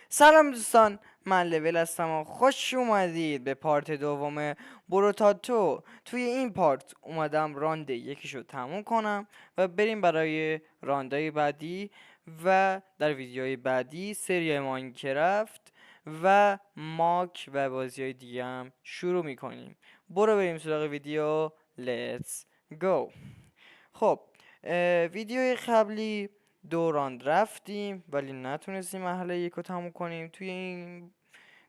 سلام دوستان، من لول هستم و خوش اومدید به پارت دوم بروتاتو. توی این پارت اومدم راند یکیشو تموم کنم و بریم برای راندای بعدی و در ویدیوهای بعدی سری ماینکرافت و ماک و بازی های دیگه هم شروع میکنیم. برو بریم سراغ ویدیو. Let's go. خب، ویدیوی قبلی دوراند رفتیم ولی نتونستیم مرحله یک رو تموم کنیم. توی این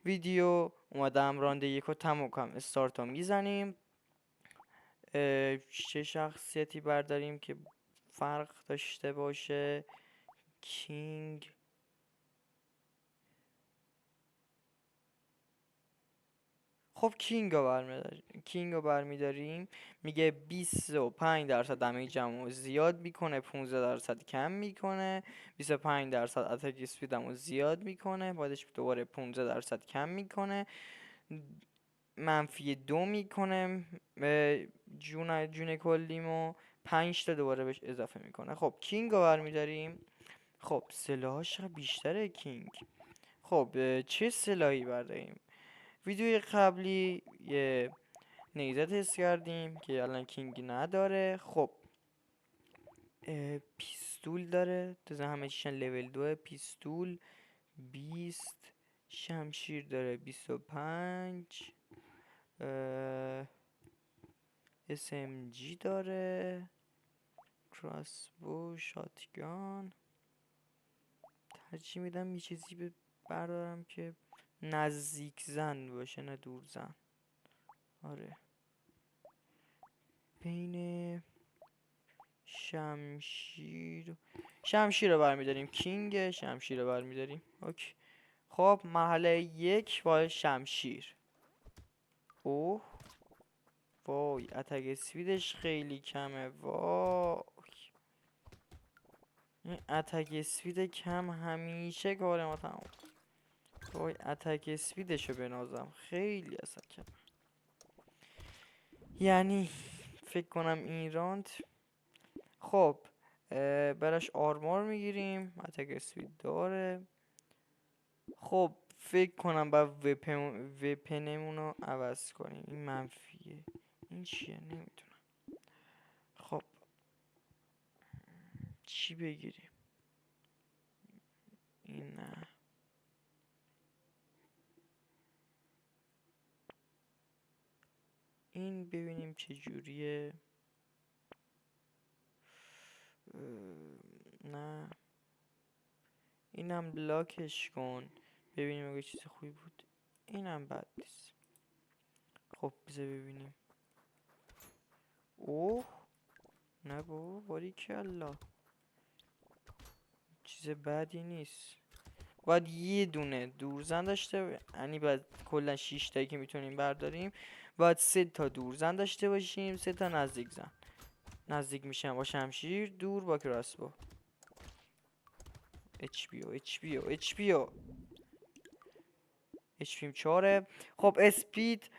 ویدیو اومدم راند یک رو تموم کنم. استارت رو میزنیم. چه شخصیتی برداریم که فرق داشته باشه؟ کینگ. خب کینگ رو برمیداریم. میگه 25% دمیجمو زیاد میکنه، 15% کم میکنه، 25% اتک اسپیدمو زیاد میکنه، بعدش دوباره 15% کم میکنه، -2 میکنه جون کلیمو، 5 تا دوباره بهش اضافه میکنه. خب کینگ رو برمیداریم. خب سلاحاش بیشتره کینگ. خب چه سلاحی برداریم؟ ویدیوی قبلی یه نیزه تست کردیم که الان کینگ نداره. خب پیستول داره، تازه همه چیشن لول 2. پیستول 20، شمشیر داره 25، SMG داره، کراسبو، شاتگان. ترجیح میدم یه چیزی بردارم که نزدیک زن باشه نه دور زن. آره، بین شمشیر رو برمیداریم. کینگ شمشیر رو برمیداریم. اوکی. خب مرحله یک با شمشیر. اوه وای، اتک اسپیدش خیلی کمه. وای، این اتک اسپید کم همیشه کار ما تموم. وای اتک اسپیدشو بنازم، خیلی اصلا کم. یعنی فکر کنم این راند. خب براش آرمار میگیریم، اتک اسپید داره. خب فکر کنم باید وپنمون رو عوض کنیم. این منفیه، این چیه نمیدونم. خب چی بگیریم؟ این نه، این ببینیم چه جوریه. نه، اینم لاکش کن ببینیم اگه چیز خوبی بود. اینم بد نیست. خب بذار ببینیم. اوه نه بابا، باریکلا، چیز بدی نیست. باید یه دونه دورزن داشته، یعنی باید کلا 6 تایی که میتونیم برداریم باید 3 تا دورزن داشته باشیم، 3 تا نزدیک زن. نزدیک میشن با شمشیر، دور با کراسبو. اچ پیم 4. خب اسپید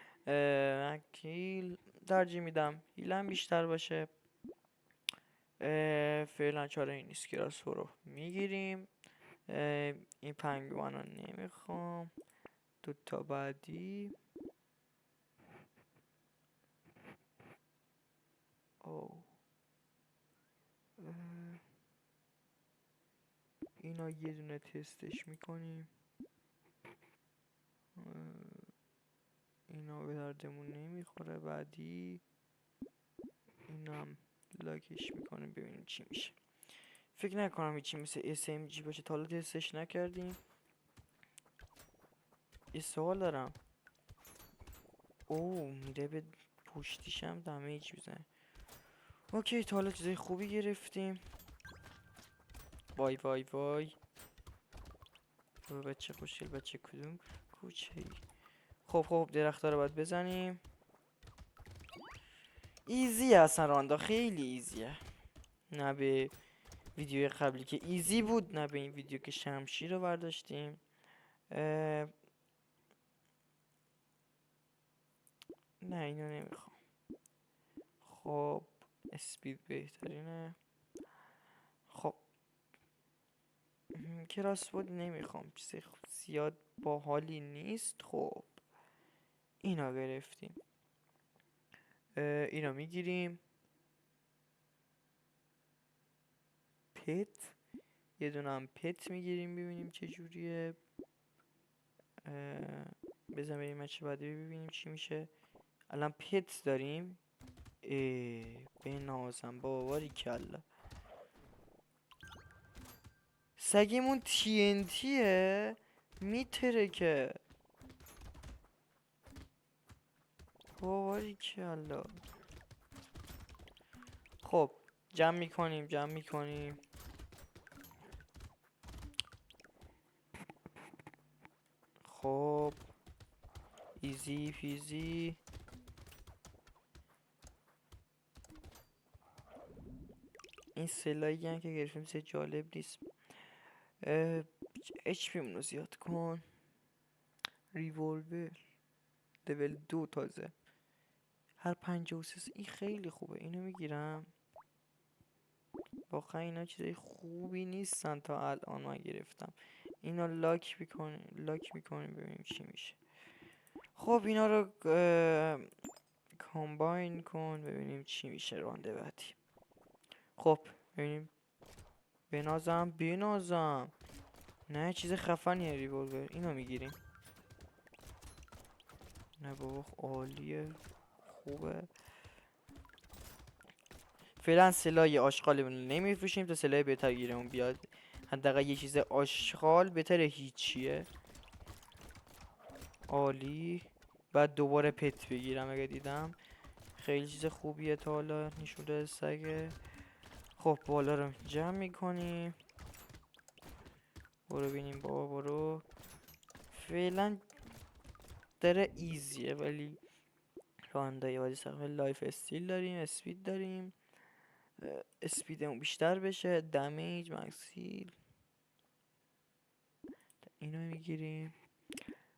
کیل ترجیح میدم هیلم بیشتر باشه. فعلا چاره این نیست، کراسبو رو میگیریم. این پنگوان رو نمیخوام. دوتا بعدی. او اینا یه دونه تستش میکنیم. اینا به دردمون نمیخوره. بعدی اینم لاکش میکنیم ببینیم چی میشه. فکر نکنم هیچی مثل SMG باشه، تا حالا تستش نکردیم. یه سوال دارم. اوه میره به پشتیشم دمیج میزنه. اوکی، تا حالا چیزای خوبی گرفتیم. وای وای وای، بچه خوشگل، بچه کدوم کوچه ای. خب درخت‌ها رو باید بزنیم. ایزی اصلا راندا، خیلی ایزیه. نه به ویدیو قبلی که ایزی بود، نه به این ویدیو که شمشیر رو برداشتیم. نه اینو نمیخوام. خب اسپید بهترینه. خب کراس بود نمیخوام، چیز زیاد باحالی نیست. خب اینا گرفتیم، اینا میگیریم. پت، یه دونه هم پت میگیریم ببینیم چه جوریه. بزن بریم بچه بعدی ببینیم چی میشه. الان پت داریم. بنازم باباری کلا. سگمون TNTه میتره که باباری کلا. خب جمع میکنیم. خب ایزی پیزی. این سلایی هم که گرفتیم سه جالب نیست. HP رو زیاد کن. ریولور لول 2 تازه، هر 53. این خیلی خوبه، اینو میگیرم. واقعا اینا چیزای خوبی نیستن تا الان من گرفتم. اینا لاک میکنیم ببینیم چی میشه. خب اینا رو کامباین کن ببینیم چی میشه رانده بعدی. خب ببینیم. بنازم نه چیز خفنیه ریولور. اینو میگیریم. نه بابا عالیه، خوبه. فعلا سلاح آشغالمون رو نمیفروشیم تا سلاح بهتر گیرمون بیاد. حداقل یه چیز آشغال بهتره هیچیه. عالی. بعد دوباره پت بگیرم اگه دیدم. خیلی چیز خوبیه تا حالا نشوده سگه. خب بالا رو جمع میکنیم. برو بینیم بابا برو. فعلا داره ایزیه ولی راندای ولی سقف لایف استیل داریم، اسپید داریم. اسپیدمون بیشتر بشه. دمیج مکسیل. اینو میگیریم.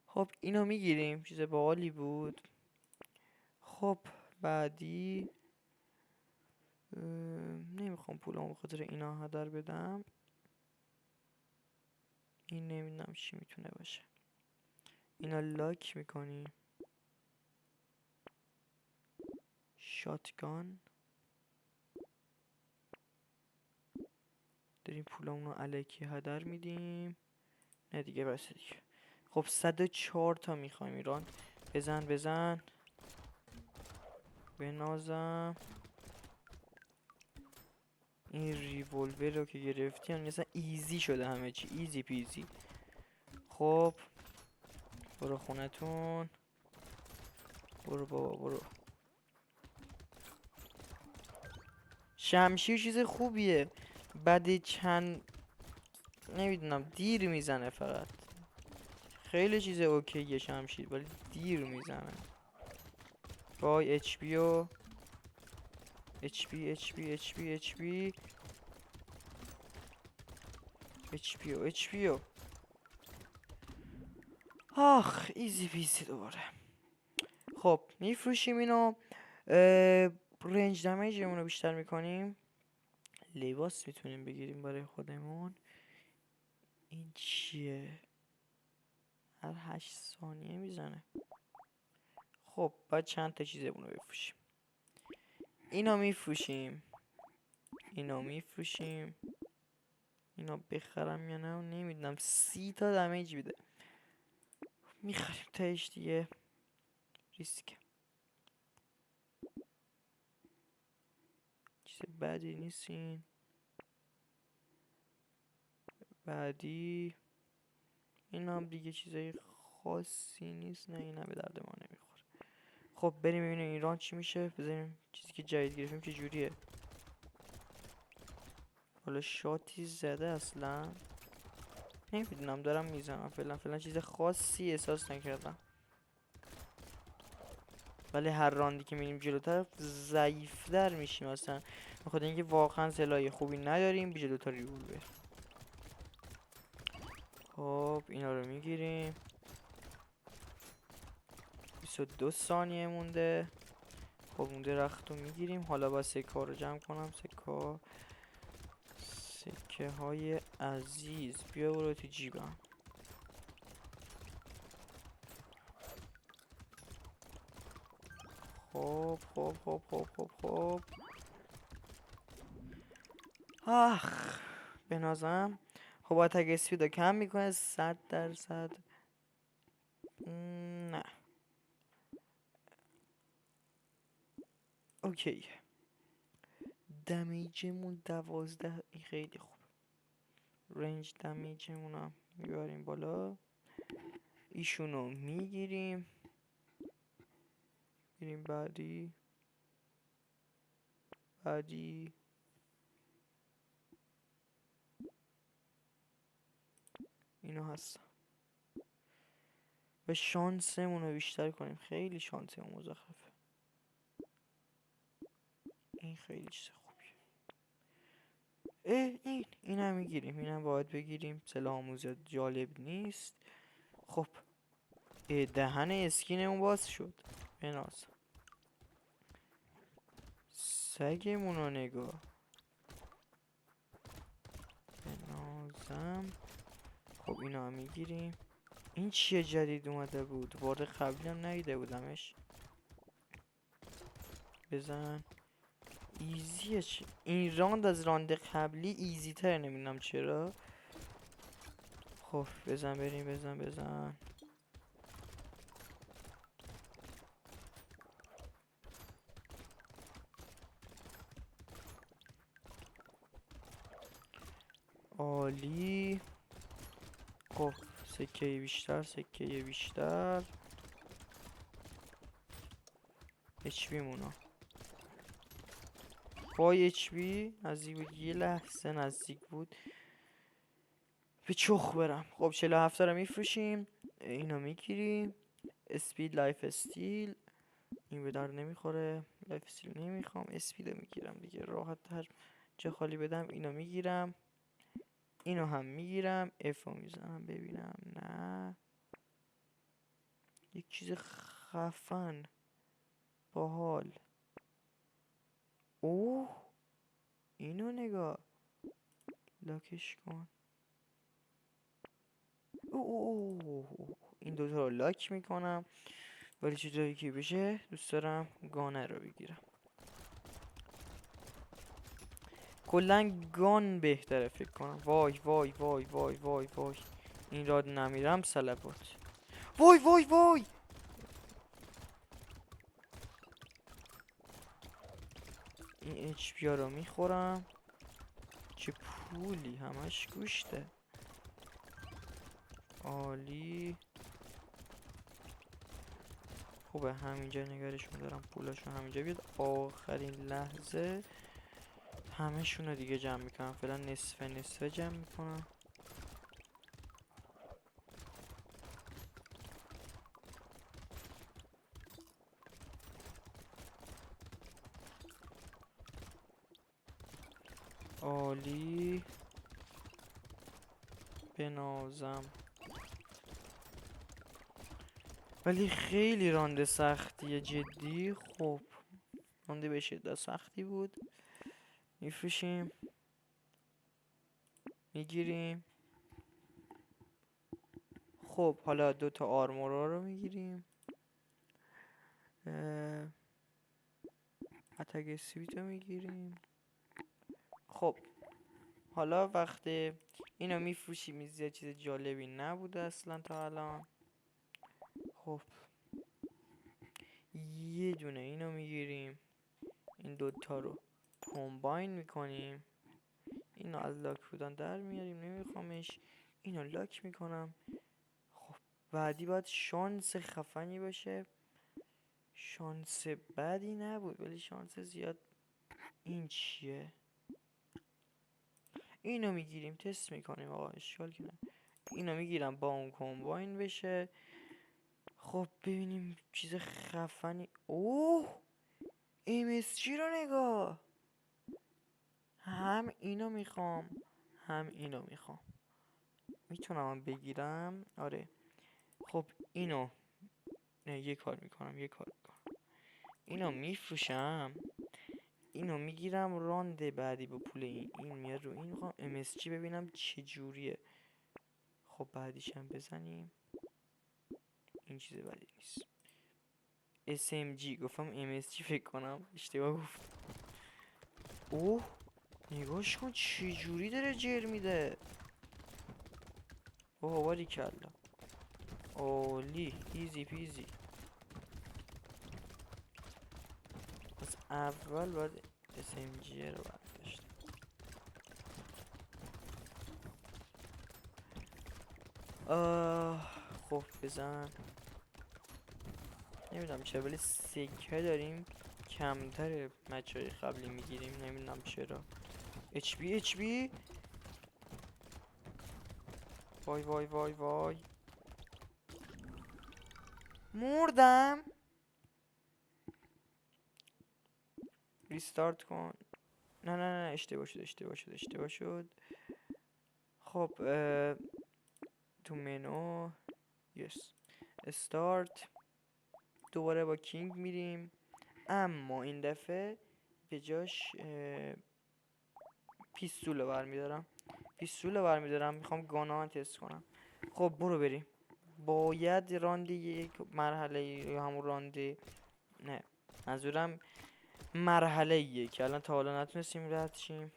خب اینو میگیریم، چیز باحالی بود. خب بعدی نمیخوام پولامو به خاطر اینا هدر بدم. این نمیدونم چی میتونه باشه. اینا لاک میکنیم. شاتگان. داریم پولامونو الکی هدر میدیم. نه دیگه بس دیگه. خب 104 تا میخوایم ایران. بزن بنازم. این ریولور رو که گرفتیم مثلا ایزی شده همه چی، ایزی پیزی. خب برو خونتون. برو بابا برو. شمشیر چیز خوبیه. بعد چند نمیدونم دیر میزنه فقط. خیلی چیز اوکیه شمشیر ولی دیر میزنه. وای اچ پی و اچ پی اچ پی اچ پی اچ پی اچ پی و اچ پی و آخ ایزی پیزی دوباره. خب میفروشیم اینو. رنج دمیجمون رو بیشتر میکنیم. لباس میتونیم بگیریم برای خودمون. این چیه؟ هر 8 ثانیه میزنه. خب باید چند تا چیزمون رو بفروشیم. اینو میفروشیم. اینو بخرم یا نه نمیدونم. 30 تا دمیج میده. میخریم تاش دیگه. ریسک. چیز بدی نیستین. بعدی این هم دیگه چیزای خاصی نیست. نه این هم به درد ما نمیخوره. خب بریم ببینیم ایران چی میشه. بذاریم چیزی که جدید گرفتیم چه جوریه. حالا شاتی زده اصلا نمیدونم، دارم میزنم. فعلا چیز خاصی احساس نکردم. ولی هر راندی که میریم جلوتر ضعیفتر میشیم اصلا. بخاطر اینکه واقعا سلاح خوبی نداریم. بی جلوتر ریولور. خب اینا رو میگیریم. 22 ثانیه مونده. خب اون درخت رو میگیریم. حالا با سکه رو جمع کنم. سکه های عزیز بیا برو تو جیبم. خب خب خب خب خب خب آخ به نظرم خب اتک اسپیدو کم میکنه 100%. نه اوکی. دمیجمون 12. این خیلی خوب. رنج دمیجمون هم میبریم بالا. ایشونو میگیریم. میریم بعدی. اینو هست. و شانسمون رو بیشتر کنیم. خیلی شانسمون مزخرفه. این خیلی چیز خوبیه. این هم میگیریم. این هم باید بگیریم. سلاح آموزی جالب نیست. خب دهن اسکینمون باز شد. بناز سگمون رو نگاه. بنازم. خب اینا هم میگیریم. این چیه جدید اومده بود؟ بار قبلی هم ندیده بودمش. بزن. ایزیه. چی؟ این راند از راند قبلی ایزی تر. نمیدونم چرا. خب بزن بریم. بزن. عالی. خب سکه بیشتر. HP مونا. وای HP نزدیک بود. یه لحظه نزدیک بود به چخ برم. خب 47 رو میفروشیم. اینو میگیریم. اسپید لایف استیل. این به در نمیخوره. لایف استیل نمیخوام. اسپیدو میگیرم دیگه راحت تر جا خالی بدم. اینو میگیرم. اینو هم میگیرم. افو میزنم ببینم. نه یک چیز خفن باحال. اوه اینو نگاه. لاکش کن. اوه این دوتا رو لاک میکنم. ولی چیزایی که بشه دوست دارم گانه رو بگیرم. کلا گان بهتره فکر کنم. وای این راد نمیرم سلبات. وای این HP رو میخورم. چه پولی همش گوشته. عالی. خوبه همینجا نگرش میدارم. پولاشو همینجا بیاد. آخرین لحظه همه شونو دیگه جمع میکنم. فعلا نصف جمع میکنم. عالی. بنازم. ولی خیلی رانده سختیه جدی. خب رانده به شدت سختی بود. میفروشیم. میگیریم. خب حالا دوتا آرمورا رو میگیریم. اتک سویت رو میگیریم. خب حالا وقتی اینو میفروشیم زیاد چیز جالبی نبوده اصلا تا الان. خب یه دونه اینو میگیریم. این دوتا رو کمباین میکنیم. اینو از لاک بودن در میاریم. نمیخوامش. اینو لاک میکنم. خب بعدی باید شانس خفنی باشه. شانس بدی نبود ولی شانس زیاد. این چیه؟ اینو میگیریم تست میکنیم. آقا اشکال کنه. اینو میگیرم با اون کمباین بشه. خب ببینیم چیز خفنی. اوه MSG رو نگاه. هم اینو میخوام هم اینو میخوام. میتونم بگیرم. آره خب اینو نه یه کار میکنم. اینو میفروشم. اینو میگیرم راند بعدی با پول این میاد رو این. میخوام MSG ببینم چه جوریه. خب بعدیش هم بزنیم. این چیز بدی نیست. SMG گفتم MSG فکر کنم اشتباه گفت. اوه نگاش کن چه جوری داره جر میده. اوه باریکلا اولی ایزی پیزی. از اول باید SMG رو برداشت. خب بزن. نمیدونم چرا ولی سکه داریم کمتر مچ های قبلی میگیریم. نمیدونم چرا. HP وای وای وای وای مردم. ریستارت کن. نه اشتباه شد. خب تو منو یس استارت. دوباره با کینگ میریم، اما این دفعه به جاش پیستول رو برمیدارم. میخوام گانا تست کنم. خب برو بریم. باید راندی یک مرحله یا همون راندی، نه منظورم مرحله که الان تا حالا نتونستیم رد شیم.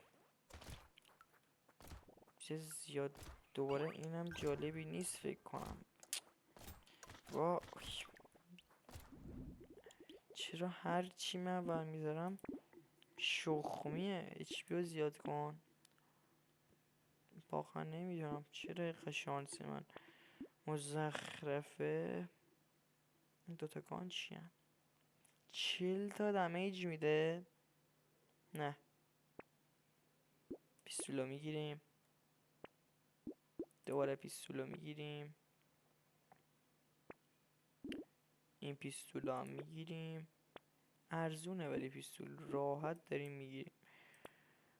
چیز زیاد دوباره اینم جالبی نیست فکر کنم. وای چرا هر چی من برمیدارم شخمیه. HP رو زیاد کن. واقعا نمیدونم چرا اینقدر شانس من مزخرفه. این دوتا گان چی هن؟ 40 تا دمیج میده. نه پیستولو میگیریم. دوباره پیستولو میگیریم. این پیستولو هم میگیریم. ارزونه ولی پیستول راحت داریم میگیریم.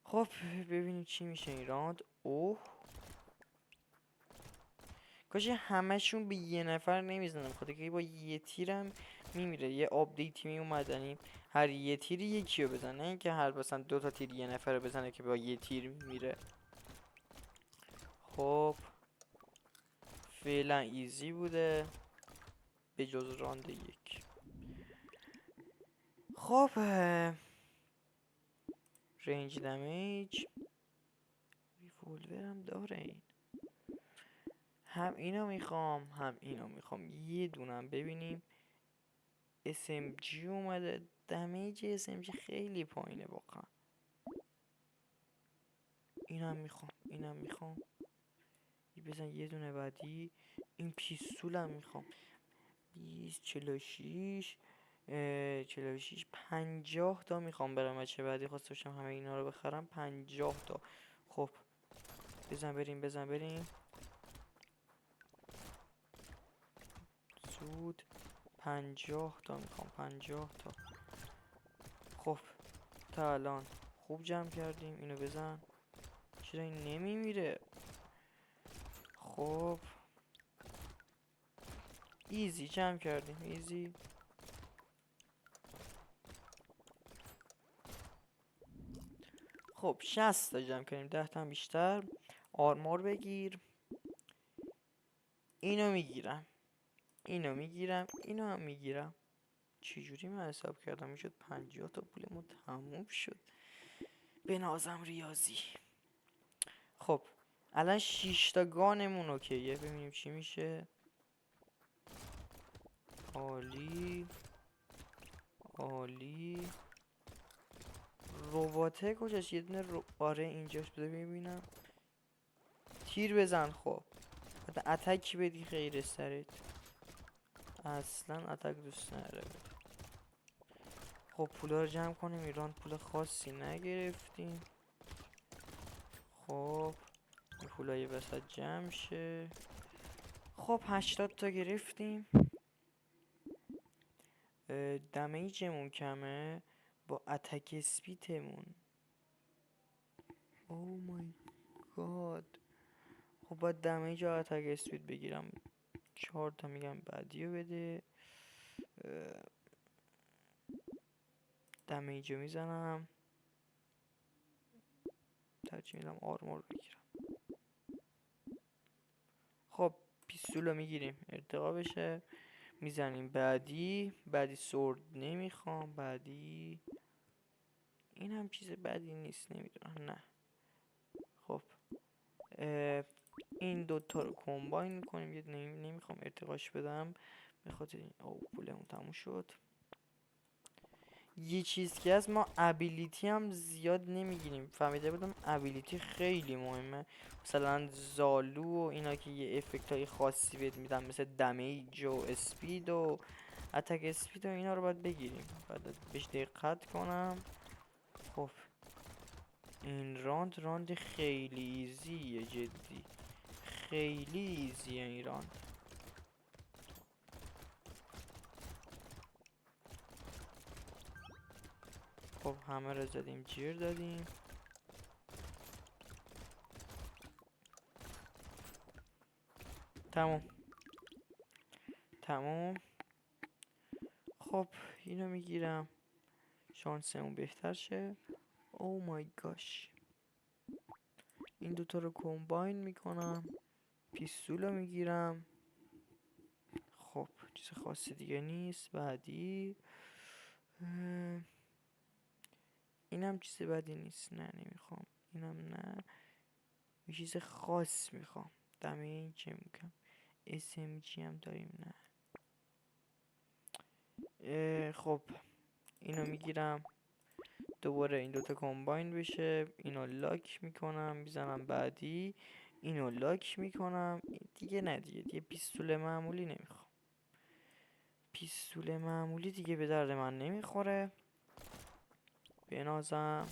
خب ببینیم چی میشه این راند. اوه کاش همشون به یه نفر نمیزنم، خاطر که با یه تیرم میمیره. یه آپدیتی میومدنیم هر یه تیری یکی رو بزنه، اینکه هر مثلا 2 تا تیر یه نفر رو بزنه که با یه تیر میره. خب فعلا ایزی بوده به جز راند یک. خب رنج دمیج ریولورم داره این. هم اینو میخوام هم اینو میخوام. یه دونم ببینیم. SMG اومده. دمیج SMG خیلی پایینه واقعا. اینم میخوام. بزن یه دونه بعدی. این پیستولم میخوام. 20 46 46 50 تا میخوام برم. چه بعدی خواسته باشم همه اینا رو بخرم 50 تا. خب بزن بریم زود. 50 تا میخوام. 50 تا. خب تا الان خوب جمع کردیم. اینو بزن. چرا این نمیمیره؟ خب ایزی جمع کردیم. ایزی. خب 60 تا جمع کردیم. 10 تا بیشتر. آرمور بگیر. اینو میگیرم. اینو هم میگیرم. چجوری من حساب کردم میشد 50 تا پولمون تموم شد. بنازم ریاضی. خب الان 6 تا گانمون اوکیه. ببینیم چی میشه. عالی رباته کجاست؟ یه دونه آره اینجاش. بده ببینم. تیر بزن. خب حتی اتک بدی خیر سرت. اصلا اتک دوست نداره. خب پولا رو جمع کنیم. ایران پول خاصی نگرفتیم. خب این پولای وسط جمع شه. خب 80 تا گرفتیم. دمیجمون کمه با اتک اسپیدمون. او مای گاد. خب باید دمیج و اتک اسپید بگیرم. 4 تا میگم بعدی رو بده. دمیج رو میزنم. ترجیح میدم آرمور بگیرم. خب پیستول میگیریم ارتقا بشه، میزنیم. بعدی سورد نمیخوام. بعدی این هم چیز بدی نیست، نمیدونم. نه خب این دوتا رو کمباین میکنیم. یه نمیخوام ارتقاش بدم به خاطر این پولمون تموم شد. یه چیز که هست، ما ابیلیتی هم زیاد نمیگیریم. فهمیده بودم ابیلیتی خیلی مهمه، مثلا زالو و اینا که یه افکت های خاصی بهت میدن، مثل دمیج و اسپید و اتک اسپید و اینا رو باید بگیریم، باید بهش دقت کنم. خب این راند خیلی ایزیه، جدی خیلی ایزیه این راند. خب همه رو زدیم، جیر دادیم. تموم. خب اینو میگیرم شانسمون بهتر شه. او مای گاش. این دوتا رو کمباین میکنم، پیستول رو میگیرم. خب چیز خاصی دیگه نیست. بعدی اینم چیز بدی نیست. نه نمیخوام. اینم نه. یه چیز خاص میخوام. دمیج میکنم. SMG هم داریم. نه خب اینو میگیرم، دوباره این دوتا کمباین بشه. اینو لاک میکنم، میزنم. بعدی اینو لاک میکنم. دیگه نه دیگه پیستول معمولی نمیخوام. پیستول معمولی دیگه به درد من نمیخوره. بنازم.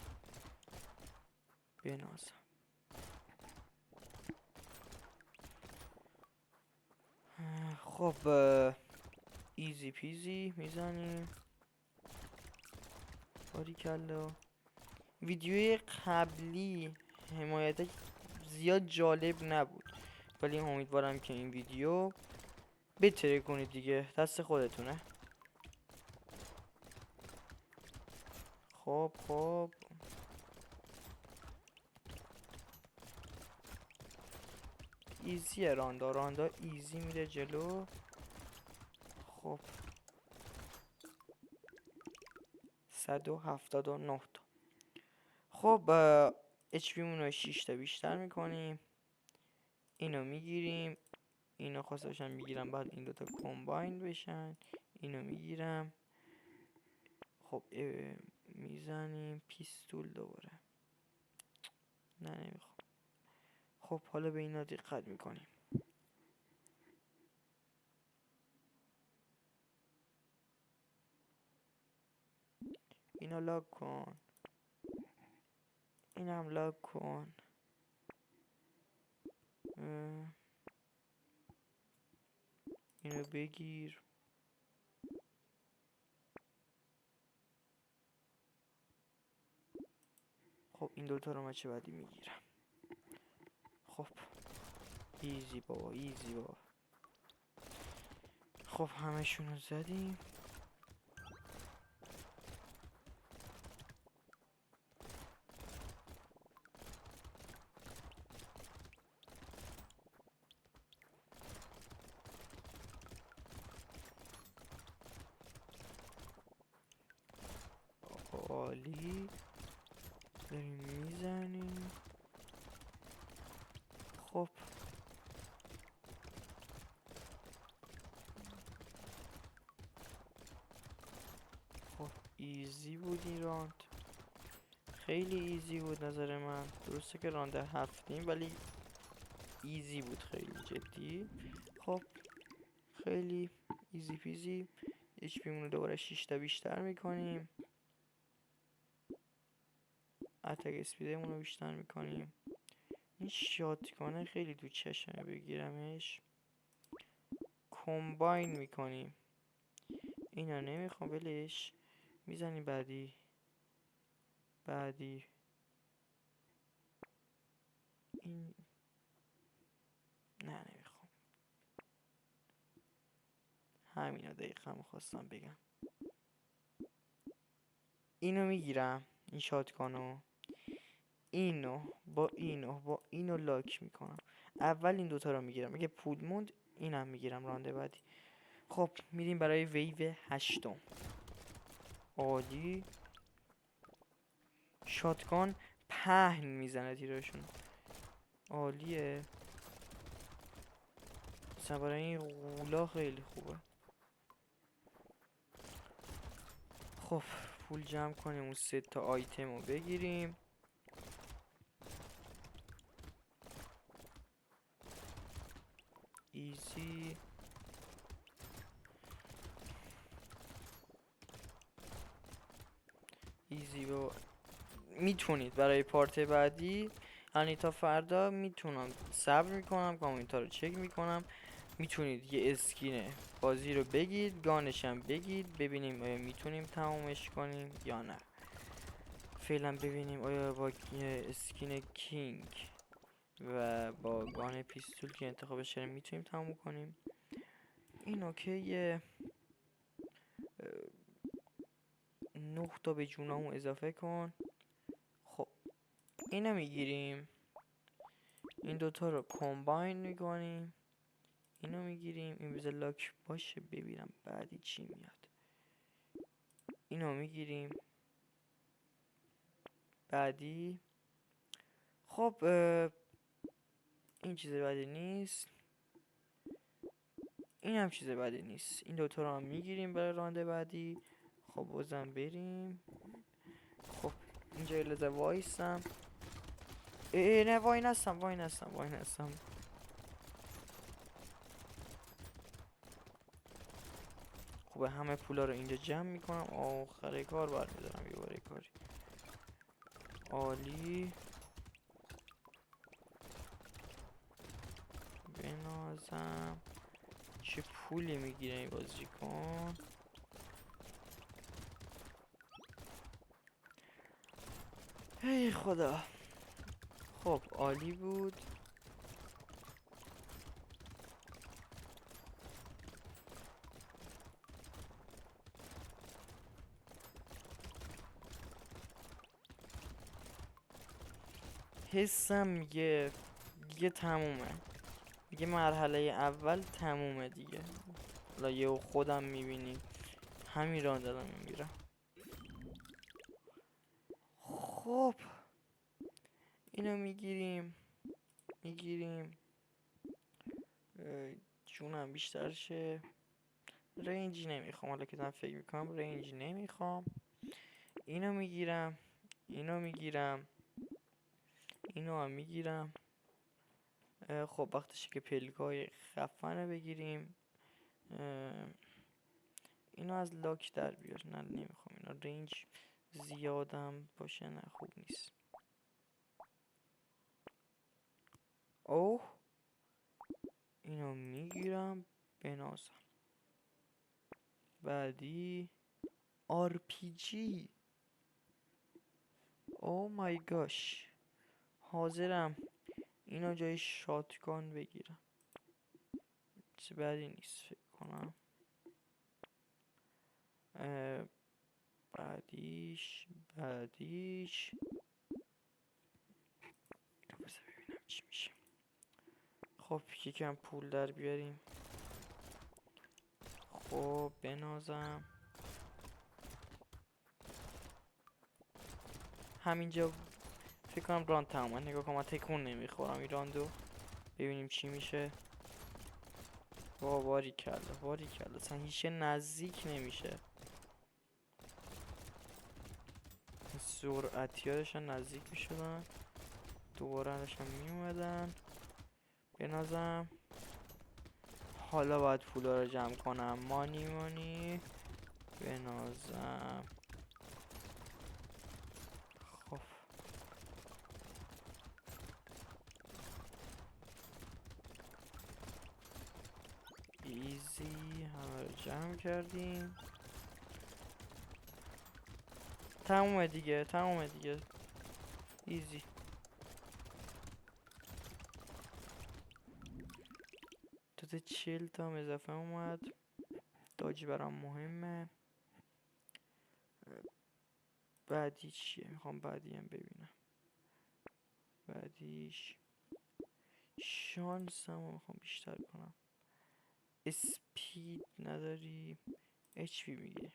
خب ایزی پیزی میزنیم. باریکلا. ویدیوی قبلی حمایت زیاد جالب نبود، ولی امیدوارم که این ویدیو بهتره کنید دیگه، دست خودتونه. خب ایزی راندا ایزی میره جلو. خب 179 تا. خب HP مون رو 6 تا بیشتر میکنیم. اینو میگیریم. اینو خواسته باشم میگیرم، بعد این دوتا کمباین بشن. اینو میگیرم. خب میزنیم پیستول دوباره. نه نمیخوام. خب حالا به اینا دقت میکنیم. اینو لاک کن. اینم لاک کن. اینو بگیر. خب این دوتا رو من چه بعدی میگیرم. خب ایزی بابا. خب همشون رو زدیم. عالی. داریم میزنیم. خب ایزی بود این راند، خیلی ایزی بود نظر من. درسته که راند هفتیم ولی ایزی بود خیلی، جدی. خب خیلی ایزی پیزی. HP مون رو دوباره 6 تا بیشتر میکنیم. اتک اسپیدمون رو بیشتر میکنیم. این شاتگانه خیلی تو چشمه بگیرمش. کمباین میکنیم. اینا نمیخوام ولش. میزنیم. بعدی این نه نمیخوام. همینا دقیقا میخواستم بگم. اینو میگیرم، این شاتگانو. اینو لاک میکنم. اول این دوتا رو میگیرم، اگه پول موند اینم میگیرم رانده بعدی. خب میریم برای ویو 8. عالی. شاتگان پهن میزنه تیرشون. عالیه. مثلا برای این غولا خیلی خوبه. خب پول جمع کنیم اون 3 تا آیتم رو بگیریم. ایزی. و میتونید برای پارت بعدی، یعنی تا فردا میتونم صبر میکنم، کامنت ها رو چک میکنم، میتونید یه اسکین بازی رو بگید، گانش هم بگید، ببینیم آیا میتونیم تمومش کنیم یا نه. فعلا ببینیم آیا با اسکین کینگ و با گان پیستول که انتخابش کردیم میتونیم تموم کنیم. این اوکیه. 9 تا به جونامو اضافه کن. خب اینو میگیریم، این دوتا رو کامباین میکنیم، اینو میگیریم. این بذار لاک باشه ببینم بعدی چی میاد. اینو میگیریم بعدی. خب این چیز بعدی نیست، این هم چیز بعدی نیست. این دوتا رو هم میگیریم برای رانده بعدی. خب بازم بریم. خب اینجا یه لحظه وایسم. نه وای نستم. خوبه همه پولا رو اینجا جمع میکنم، آخر کار برمیدارم یه باره کاری. عالی. بنازم. چه پولی میگیره این بازیکن. ای خدا. خب عالی بود. حسم میگه دیگه تمومه، دیگه مرحله اول تمومه دیگه. حالا یه خودم میبینی همین راه دارم میمیرم. خب اینو میگیریم جونم بیشتر شه. رنجی نمیخوام، حالا که دارم فکر میکنم رنج نمیخوام. اینو میگیرم، اینو هم میگیرم. خب وقتشه که پلکای خفنه بگیریم. اینو از لاک در بیار. نه نمیخوام، اینا رنج زیادم باشه نه خوب نیست. اوه اینو میگیرم بنازم. بعدی RPG. او مای گاش. حاضرم اینو جای شاتگان بگیرم. چیز بعدی نیست فکر کنم. بعدیش بذار ببینم چی میشه. خب یکم پول در بیاریم. خب بنازم. همینجا فکر کنم راند تمامه. نگاه کنم من تکون نمیخورم این راندو. ببینیم چی میشه. باری کلا اصلا هیچ نزدیک نمیشه. سرعتی ها داشتن نزدیک میشدن، دوباره داشتن میومدن. بنازم. حالا باید پولا رو جمع کنم. مانی بنازم. خب ایزی همه رو جمع کردیم. تمومه دیگه ایزی. تازه 40 تا هم اضافه اومد. داجی برام مهمه. بعدی چیه؟ میخوام بعدی هم ببینم. بعدیش شانسمو میخوام بیشتر کنم. اسپید نداری، HP میگه،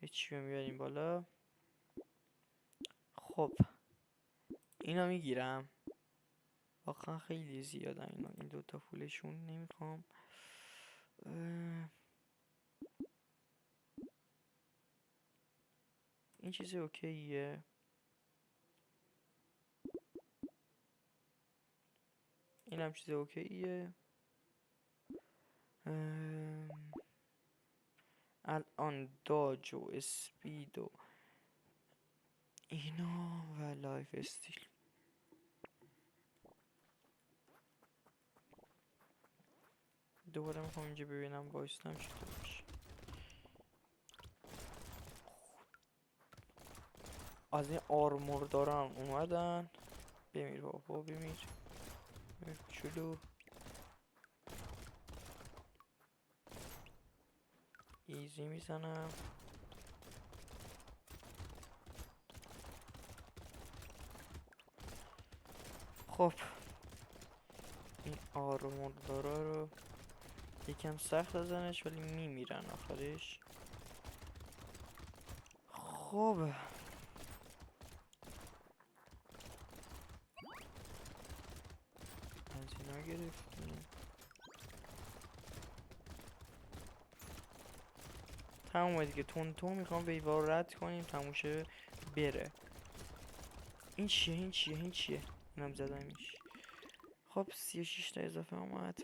HP رو میبریم بالا. خب اینا میگیرم، واقعا خیلی زیادن اینا، این دوتا پولشون نمیخوام. این چیز اوکیه، این هم چیز اوکیه. الان داج و اسپید و اینا و لایف استیل. دوباره میخوام اینجا ببینم وایستم چطور میشه. از این آرمور دارن اومدن. بمیر بابا بمیر، بمیر چلو. ایزی میزنم. خب این آرمور دارا رو یکم سخت ازنش ولی میمیرن آخرش. خب از اینا گرفتیم. تمومه دیگه، تون میخوام ویوار رد کنیم تموشه بره. این چیه این چیه این چیه؟ اینم زدمش. خب 36 تا اضافه اومد.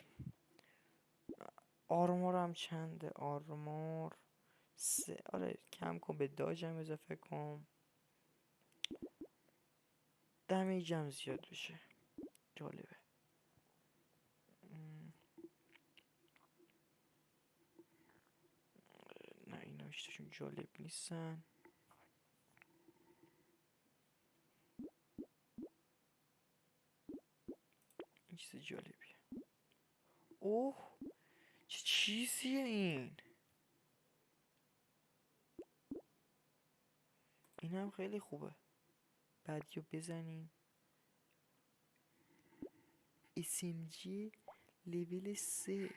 آرمورم چنده؟ آرمور 3. آره کم کن، به داجم اضافه کن، دمیجم زیاد بشه. جالبه. نه اینا هیچتاشون جالب نیستن. این چیز جالبیه. اوه چه چیزیه این؟ این هم خیلی خوبه. بعدیو بزنیم. SMG لیول 3.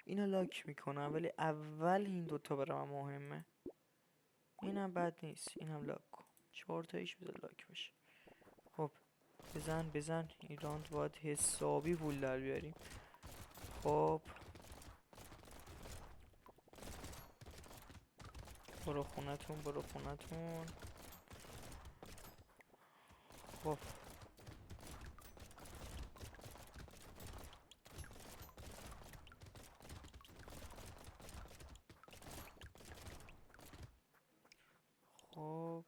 اینا لاک میکنم ولی اول این دوتا برام مهمه. اینم بد نیست، اینم لاک کن. 4 تاییش بذار لاک بشه. خب بزن این راند باید حسابی پول در بیاریم. خب برو خونتون برو خونتون. خب خب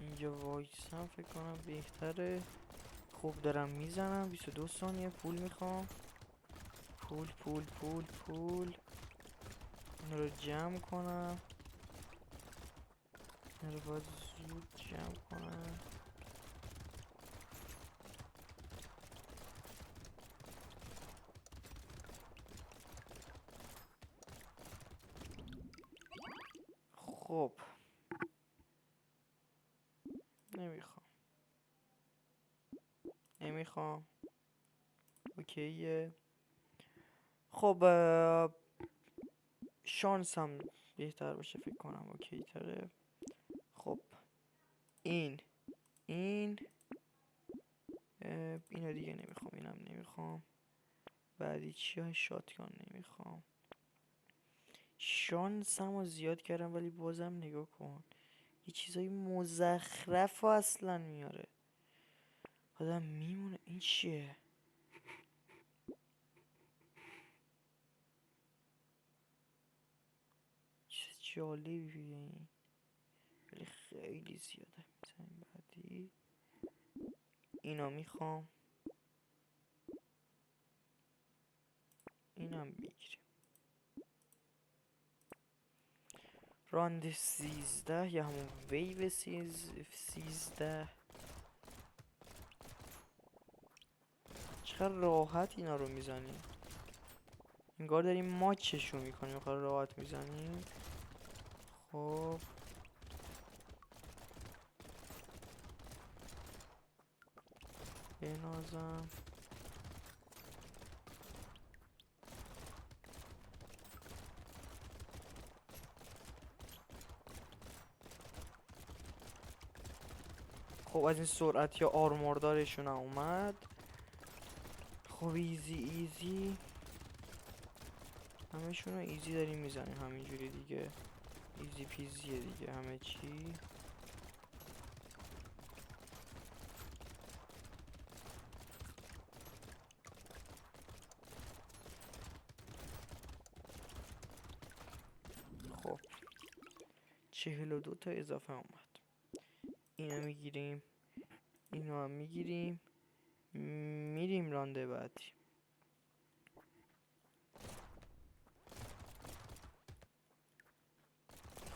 اینجا وایسم فکر کنم بهتره. خوب دارم میزنم. 22 ثانیه پول میخوام. پول پول پول پول. این رو جمع کنم. این رو باید زود جمع کنم. خب نمیخوام. اوکیه. خب شانسم بهتر باشه فکر کنم اوکی تره. خب این اینو دیگه نمیخوام، اینم نمیخوام. بعدی چیه؟ شاتگان نمیخوام. شانسمو زیاد کردم ولی بازم نگاه کن یه چیزای مزخرف اصلا میاره آدم میمونه. این چیه؟ چه جالبیه این، ولی خیلی زیاده. میزنیم بعدی. اینا میخوام. اینم میگیریم. راند 13 یا همون ویو 13. چقدر راحت اینا رو میزنیم، انگار داریم ماچشو میکنیم، خیلی راحت میزنیم. خب بنازم. خب از این سرعت یا آرموردارشون هم اومد. خب ایزی ایزی همشون رو ایزی داریم میزنیم همینجوری دیگه. ایزی پیزیه دیگه همه چی. خب 42 تا اضافه اومد. اینو میگیریم، اینو هم میگیریم، میریم رانده بعدی.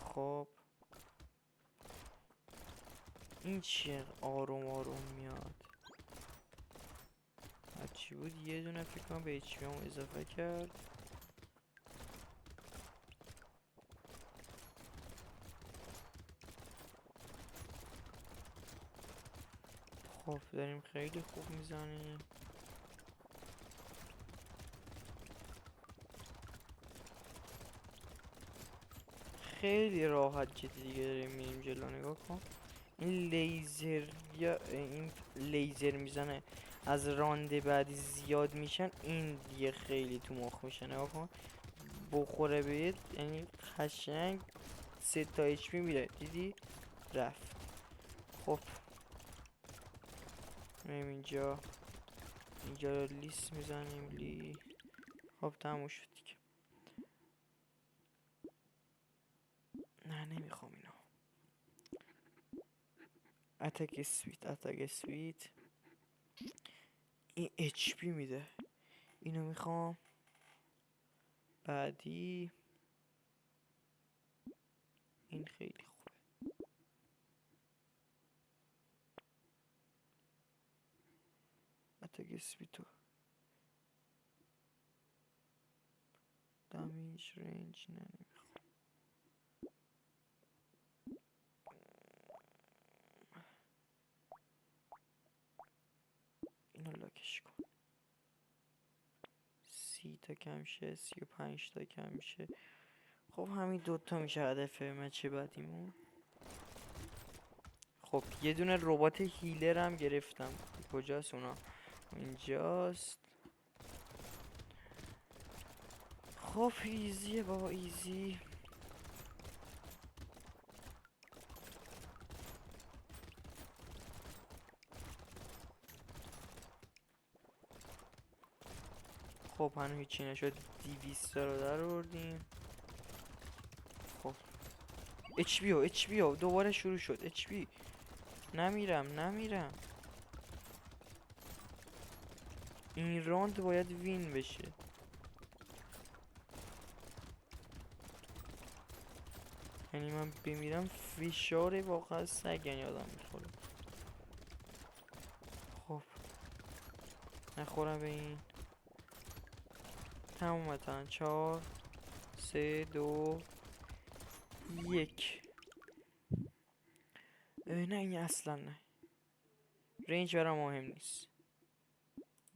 خب این چیه آروم آروم میاد؟ هرچی بود یه دونه فکر کنم به HP هم اضافه کرد. خب داریم خیلی خوب میزنیم. خیلی راحت جدی دیگه داریم میریم جلو. نگاه کن این لیزر یا این لیزر میزنه از رانده بعدی زیاد میشن، این دیگه خیلی تو مخ میشه. نگاه کن بخوره بهت یعنی قشنگ 3 تا HP میره. دیدی رفت. خب میریم اینجا رو لیست میزنیم. خب تموم شد دیگه. نه نمیخوام اینو. اتک سویت این HP میده، اینو میخوام. بعدی این خیلی خوبه. اتک سویتو دمیج رنج نه نمیخوام. اینو لاکش کن. 30 تا کم شه، 35 تا کم شه. خب همین دوتا میشه هدف مچ بعدیمون. خب یه دونه ربات هیلر هم گرفتم. کجاست اونا؟ اینجاست. خب ایزیه بابا ایزی. خب هنو هیچی نشد. 200 رو در آوردیم. خب اچ بی دوباره شروع شد. اچ بی نمیرم. این راند باید وین بشه. یعنی من بمیرم فشار واقعا سگن یادم میخوره. خب نخورم به این. تمومتن. 4 3 2 1. نه این اصلا نه. رنج برام مهم نیست.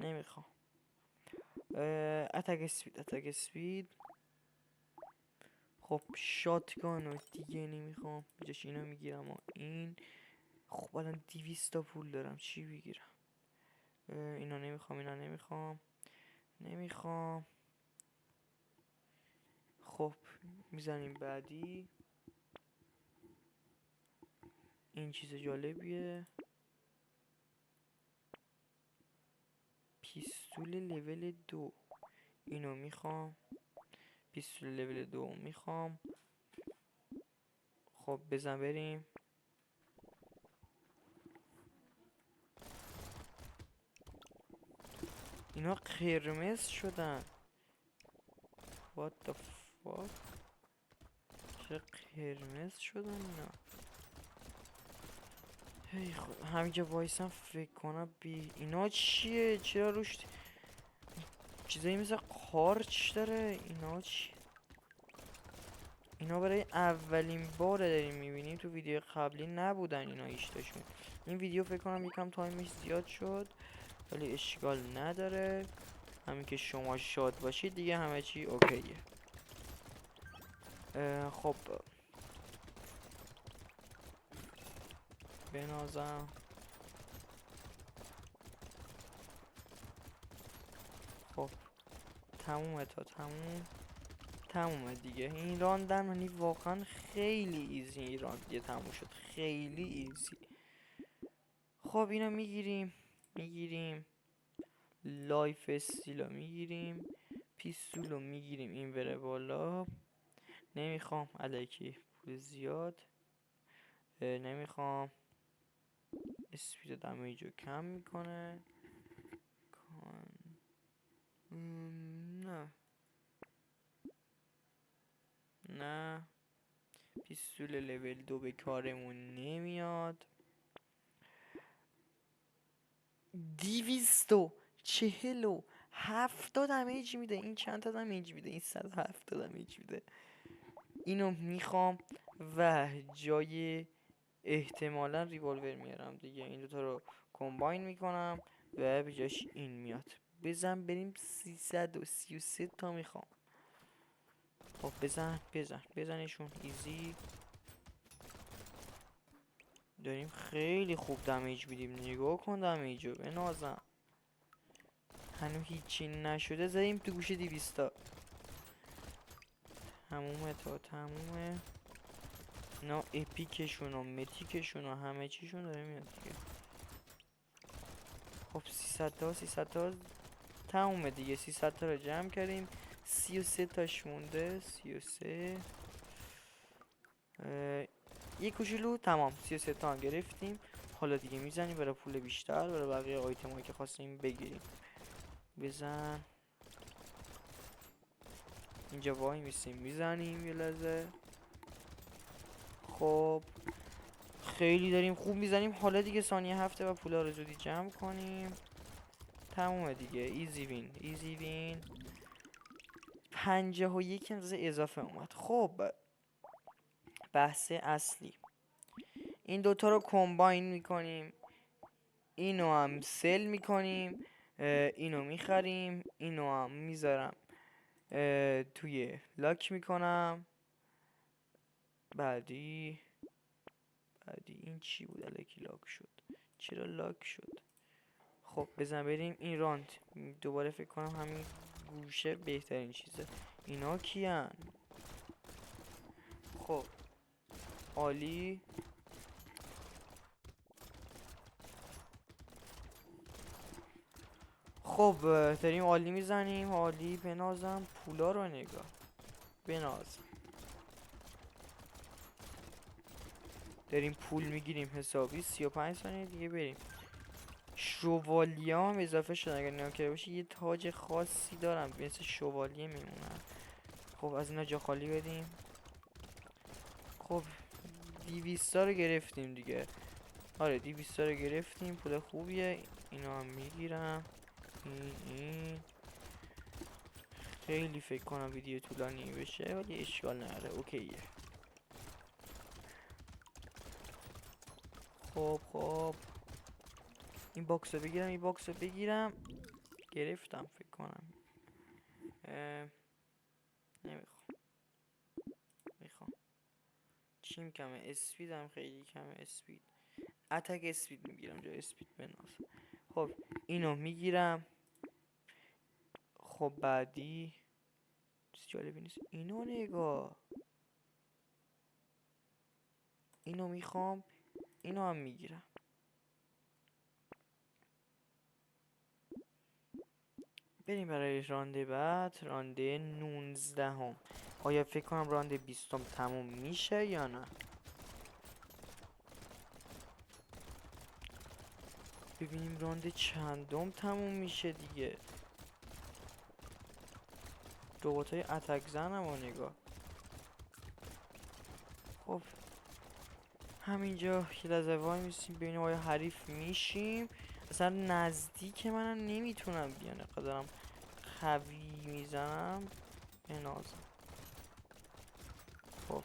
نمیخوام. اتک سپید. خب شاتگان رو دیگه نمیخوام. بجاش اینو میگیرم و این. خب الان 200 تا پول دارم چی بگیرم؟ اینا نمیخوام. خب میزنیم بعدی. این چیز جالبیه. پیستول لول 2 اینو میخوام. پیستول لول 2 میخوام. خب بزن بریم. اینا قرمز شدن. What the fuck؟ چه قرمز شدن اینا؟ هی خود همینجا وایسم فکر کنم اینا چیه؟ چرا روش چیزایی مثل قارچ داره؟ اینا چی؟ اینا برای اولین بار داریم میبینیم، تو ویدیو قبلی نبودن اینا هیچتاشون. این ویدیو فکر کنم یکم تایمش زیاد شد ولی اشکال نداره، همین که شما شاد باشید دیگه همه چی اوکیه. خب بنازم. خب تمومه، تا تمومه دیگه. این راندن یعنی واقعا خیلی ایزی، این راند دیگه تموم شد، خیلی ایزی. خب اینو میگیریم لایف استیلو میگیریم، پیستولو میگیریم، این بره بالا. نمیخوام الکی پول زیاد، نمیخوام. اسپید دمیجو کم میکنه. نه پیستول لول 2 به کارمون نمیاد. 247 دمیج میده. این چند تا دمیج میده؟ این 170 دمیج میده. اینو میخوام و جای احتمالا ریوالور میارم دیگه. این دوتا رو کمباین میکنم و به جاش این میاد. بزن بریم. 333 تا میخوام. خب بزنشون ایزی. داریم خیلی خوب دمیج میدیم، نگاه کن دمیجو بنازم. هنو هیچی نشده، زدیم تو گوشه 200 تا. تمومه. اینا اپیکشون و متیکشون و همه چیشون داره میاد دیگه. خب 300 تا تمومه دیگه. 300 تا رو جمع کردیم. 33 تاش مونده. 33 یک کوچولو تمام. 33 تا هم گرفتیم. حالا دیگه میزنیم برای پول بیشتر، برای بقیه آیتم هایی که خواستیم بگیریم. بزن اینجا وای میسیم میزنیم یه لحظه. خب خیلی داریم خوب میزنیم. حالا دیگه ثانیه هفته و پولا رو زودی جمع کنیم. تمومه دیگه. ایزی وین. 51 اضافه اومد. خب بحث اصلی، این دوتا رو کمباین میکنیم، اینو هم سل میکنیم، اینو میخریم، اینو هم میذارم توی لاک میکنم. بعدی این چی بود الکی لاک شد؟ چرا لاک شد؟ خب بزن بریم این راند. دوباره فکر کنم همین گوشه بهترین چیزه. اینا کیان؟ خب عالی. خب داریم عالی میزنیم. عالی. بنازم پولا رو نگاه. بناز. داریم پول میگیریم حسابی. 35 ثانیه دیگه بریم. شوالیه هم اضافه شد. اگر نگاه کرده باشی یه تاج خاصی دارم مثل شوالیه میمونن. خب از اینا جا خالی بدیم. خب 200 رو گرفتیم دیگه. آره 200 رو گرفتیم. پول خوبیه. اینا هم میگیرم. این خیلی فکر کنم ویدیو طولانی بشه ولی اشکال نداره، اوکیه. خب این باکس رو بگیرم. گرفتم فکر کنم. میخوام چیم کمه. اسپیدم خیلی کمه. اسپید اتک اسپید میگیرم جای اسپید بناز. خب اینو میگیرم. خب بعدی چیز جالبی نیست. اینو نگاه. اینو میخوام. اینو هم میگیرم. بریم برای رانده بعد. رانده 19 هم. آیا فکر کنم رانده 20 تموم میشه یا نه؟ ببینیم رانده چندم تموم میشه دیگه. روبوتای اتک زن هم نگاه. خب همینجا یه لحظه وای میسیم ببینیم آیا حریف میشیم. اصلا نزدیک منم نمیتونم بیان. قدرم قوی میزنم بنازم. خب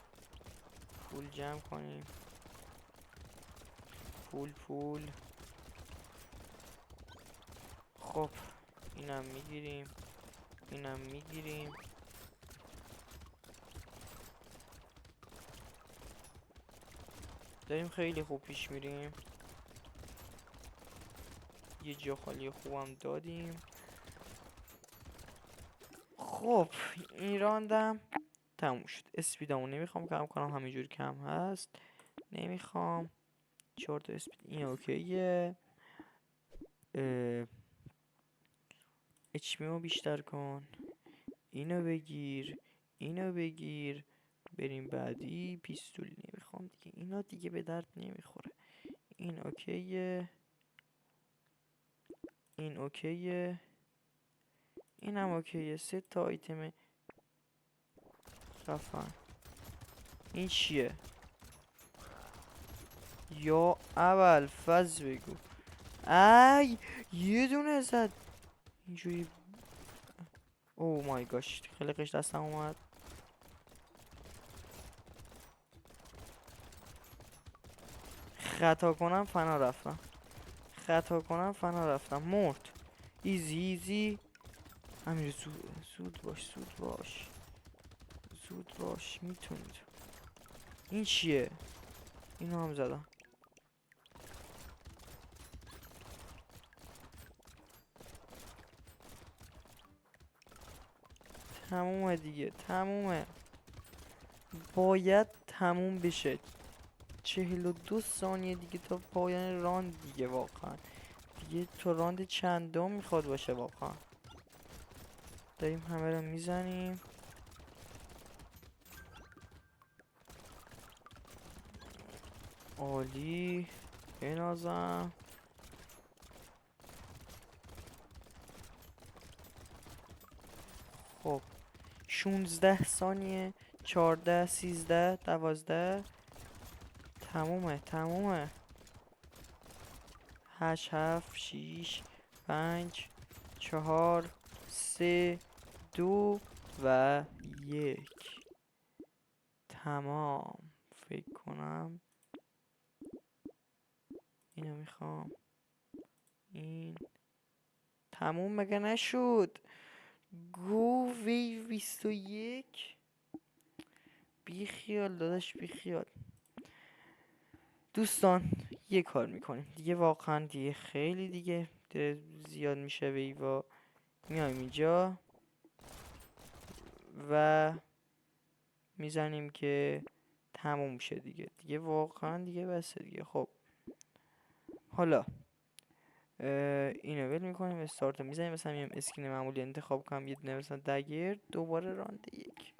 پول جمع کنیم. پول. خب اینم میگیریم. داریم خیلی خوب پیش میریم. یه جا خالی خوبم دادیم. خب این راندم تموم شد. اسپیدامو نمیخوام کم کنم، همینجور کم هست. نمیخوام 4 تا اسپید. این اوکیه. اچ رو بیشتر کن. اینو بگیر. بریم بعدی. پیستولی نمیخوام دیگه، اینا دیگه به درد نمیخوره. این اوکیه. اینم اوکیه. 3 تا آیتم خفن. این چیه؟ یا اول فاز بگو. ای یه دونه زد اینجوری. او مای گاش، خیلی قش دستم اومد. خطا کنم فنا رفتم. مرد. ایزی. امیر زود باش. میتونید. این چیه؟ اینو هم زدم. تمومه دیگه. باید تموم بشه. 42 ثانیه دیگه تا پایان راند دیگه. واقعا دیگه تو راند چندم میخواد باشه واقعا. داریم همه رو میزنیم. عالی. بنازم. خب 16 ثانیه. 14 13 12. تمومه. 8 7 6 5 4 3 2 و 1. تمام. فکر کنم اینو میخوام. این تموم مگه نشد؟ گو وی 21. بی خیال داداش، بی خیال. دوستان یه کار میکنیم دیگه، واقعا دیگه خیلی دیگه زیاد میشه ویوا. میایم اینجا و میزنیم که تموم شه دیگه واقعا دیگه بسه دیگه. خب حالا اینو ول میکنیم. استارت رو میزنیم. مثلا میام اسکین معمولی انتخاب کنم، یه دونه مثلا دگر. دوباره راند 1.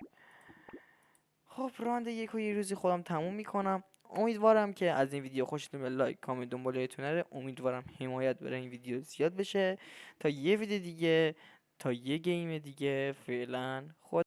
خب راند 1 رو یه روزی خودم تموم میکنم. امیدوارم که از این ویدیو خوشتون بیاد. لایک کامنت دنبالتون نره. امیدوارم حمایت برای این ویدیو زیاد بشه تا یه ویدیو دیگه، تا یه گیم دیگه. فعلا خود